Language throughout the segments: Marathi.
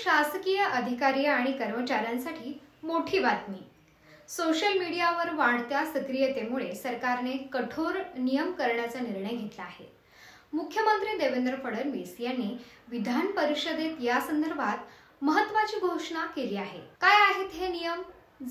शासकीय अधिकारी आणि कर्मचाऱ्यांसाठी मोठी बातमी। सोशल मीडियावर वाढत्या सक्रियतेमुळे सरकारने कठोर नियम करण्याचा निर्णय घेतला आहे। मुख्यमंत्री देवेंद्र फडणवीस यांनी विधान परिषदेत या संदर्भात महत्त्वाची घोषणा केली आहे। काय आहेत हे नियम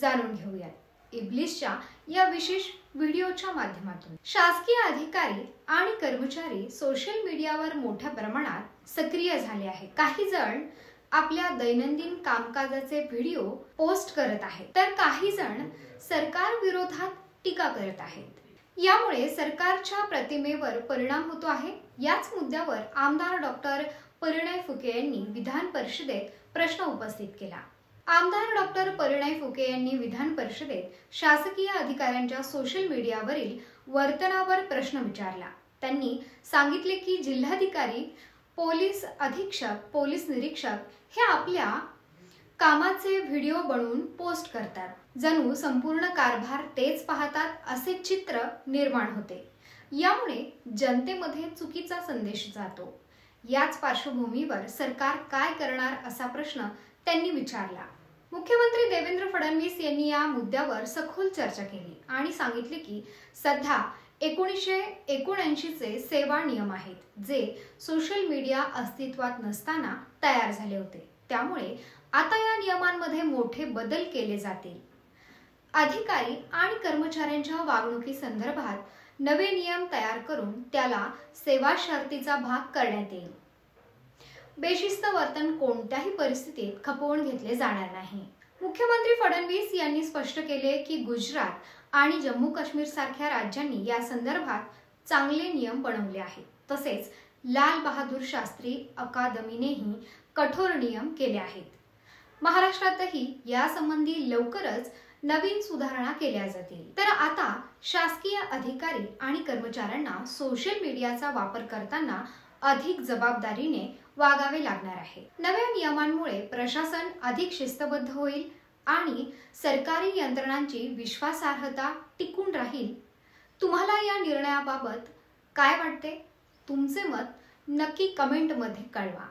जाणून घेऊयात इब्लिसच्या या विशेष व्हिडिओच्या माध्यमातून। शासकीय अधिकारी आणि कर्मचारी सोशल मीडियावर मोठ्या प्रमाणात सक्रिय झाले आहेत। काही जण आपल्या दैनंदिन कामकाजाचे व्हिडिओ पोस्ट करत आहेत, तर काही जण सरकार विरोधात टीका करत आहेत। यामुळे सरकारच्या प्रतिमेवर परिणाम होतो आहे। याच मुद्द्यावर आमदार डॉक्टर परिणय फुके यांनी विधान परिषदेत प्रश्न उपस्थित केला। आमदार डॉक्टर परिणय फुके यांनी विधान परिषदेत शासकीय अधिकाऱ्यांच्या सोशल मीडियावरील वर्तनावर प्रश्न विचारला। त्यांनी सांगितले की जिल्हाधिकारी, पोलीस अधीक्षक, पोलीस निरीक्षक हे आपल्या कामाचे व्हिडिओ बनवून पोस्ट करतात, जणू संपूर्ण कारभार तेच पाहतात असे चित्र निर्माण होते। यामुळे जनतेमध्ये चुकीचा संदेश जातो। याच पार्श्वभूमीवर सरकार काय करणार असा प्रश्न त्यांनी विचारला। मुख्यमंत्री देवेंद्र फडणवीस यांनी या मुद्द्यावर सखोल चर्चा केली आणि सांगितले की सध्या 1979 चे सेवा नियम आहेत, जे सोशल मीडिया अस्तित्वात नसताना तयार झाले होते। त्यामुळे आता या नियमांमध्ये मोठे बदल केले जातील। अधिकारी आणि कर्मचाऱ्यांच्या वागणुकीसंदर्भात नवे नियम तयार करून त्याला सेवा शर्तीचा भाग करण्यात येईल। बेशिस्त वर्तन कोणत्याही परिस्थितीत खपवून घेतले जाणार नाही। मुख्यमंत्री फडणवीस यांनी स्पष्ट केले की गुजरात आणि जम्मू काश्मीर सारख्या राज्यांनी या संदर्भात चांगले नियम बनवले आहेत। तसेच लाल बहादूर शास्त्री अकादमीनेही कठोर नियम केले आहेत। महाराष्ट्रातही यासंबंधी लवकरच नवीन सुधारणा केल्या जातील। तर आता शासकीय अधिकारी आणि कर्मचाऱ्यांना सोशल मीडियाचा वापर करताना अधिक जबाबदारीने वागावे लागणार आहे। नव्या नियमांमुळे प्रशासन अधिक शिस्तबद्ध होईल आणि सरकारी यंत्रणांची विश्वासार्हता टिकून राहील। तुम्हाला या निर्णयाबाबत काय वाटते? तुमचे मत नक्की कमेंटमध्ये कळवा।